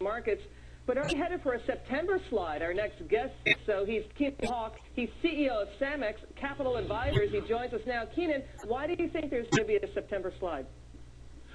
markets. But are we headed for a September slide? Our next guest, so he's Keenan Hauke. He's CEO of Samex Capital Advisors. He joins us now. Keenan, why do you think there's going to be a September slide?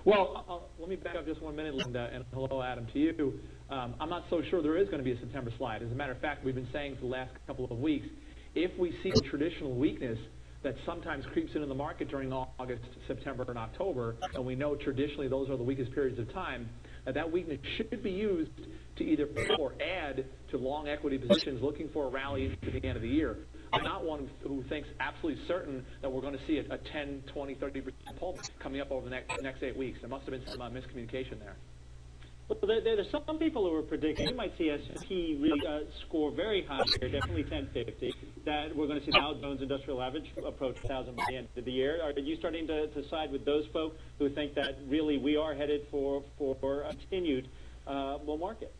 Well, let me back up just 1 minute, Linda, and hello, Adam, to you. I'm not so sure there is going to be a September slide. As a matter of fact, we've been saying for the last couple of weeks, if we see a traditional weakness that sometimes creeps into the market during August, September, and October, and we know traditionally those are the weakest periods of time, that weakness should be used to either pull or add to long equity positions looking for a rally to the end of the year. I'm not one who thinks absolutely certain that we're going to see a 10, 20, 30% pullback coming up over the next 8 weeks. There must have been some miscommunication there. Well, there's some people who are predicting you might see S&P really score very high here, definitely 1050, that we're going to see the Dow Jones Industrial Average approach 1,000 by the end of the year. Are you starting to side with those folks who think that really we are headed for a continued bull market?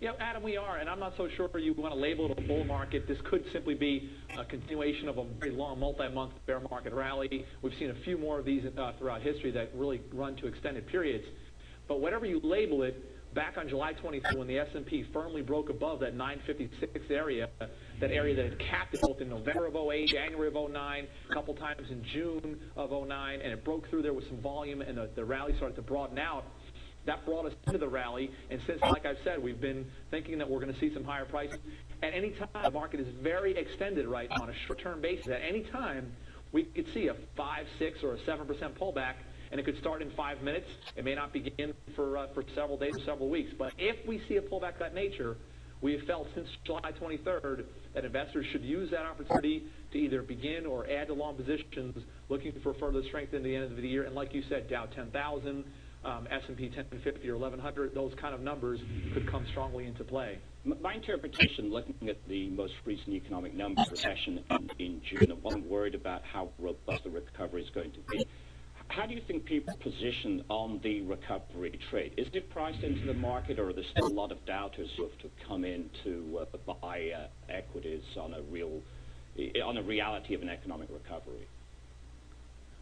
Yeah, Adam, we are, and I'm not so sure you want to label it a bull market. This could simply be a continuation of a very long multi-month bear market rally. We've seen a few more of these throughout history that really run to extended periods. But whatever you label it, back on July 23rd, when the S&P firmly broke above that 956 area, that area that had capped it both in November of 08, January of 09, a couple times in June of 09, and it broke through there with some volume, and the rally started to broaden out. That brought us into the rally, and since, like I've said, we've been thinking that we're going to see some higher prices. At any time, the market is very extended right now on a short-term basis. At any time, we could see a 5, 6, or a 7% pullback, and it could start in 5 minutes. It may not begin for several days or several weeks. But if we see a pullback of that nature, we have felt since July 23rd that investors should use that opportunity to either begin or add to long positions, looking for further strength in the end of the year. And like you said, Dow 10,000, S&P 1050 or 1100, those kind of numbers could come strongly into play. My interpretation, looking at the most recent economic numbers, recession in June, I wasn't worried about how robust the recovery is going to be. How do you think people position on the recovery trade? Is it priced into the market, or are there still a lot of doubters who have to come in to buy equities on a reality of an economic recovery?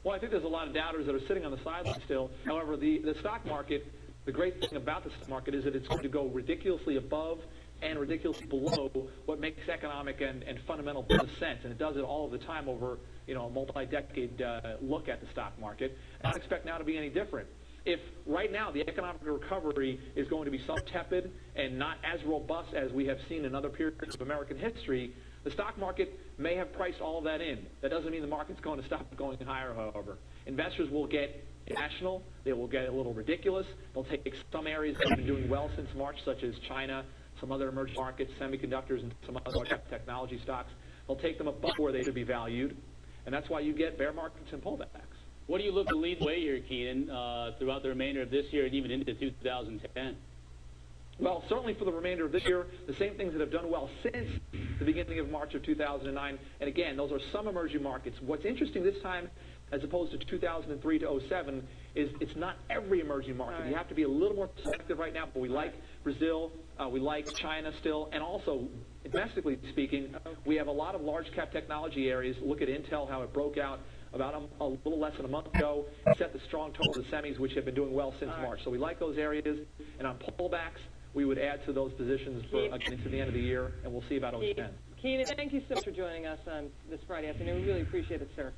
Well, I think there's a lot of doubters that are sitting on the sidelines still. However, the stock market, the great thing about the stock market is that it's going to go ridiculously above and ridiculously below what makes economic and fundamental business sense, and it does it all of the time over a multi-decade look at the stock market. And I expect now to be any different. If right now the economic recovery is going to be somewhat tepid and not as robust as we have seen in other periods of American history, the stock market may have priced all of that in. That doesn't mean the market's going to stop going higher, however. Investors will get irrational. They will get a little ridiculous. They'll take some areas that have been doing well since March, such as China, some other emerging markets, semiconductors, and some other technology stocks. They'll take them above where they should be valued, and that's why you get bear markets and pullbacks. What do you look to lead the way here, Keenan, throughout the remainder of this year and even into 2010? Well, certainly for the remainder of this year, the same things that have done well since the beginning of March of 2009. And again, those are some emerging markets. What's interesting this time, as opposed to 2003 to 07, is it's not every emerging market. Right. You have to be a little more selective right now, but we like Brazil, we like China still, and also, domestically speaking, we have a lot of large cap technology areas. Look at Intel, how it broke out about a little less than a month ago, set the strong tone of the semis, which have been doing well since March. So we like those areas, and on pullbacks, we would add to those positions for into the end of the year, and we'll see about 2010. Keenan, thank you so much for joining us on this Friday afternoon. We really appreciate it, sir.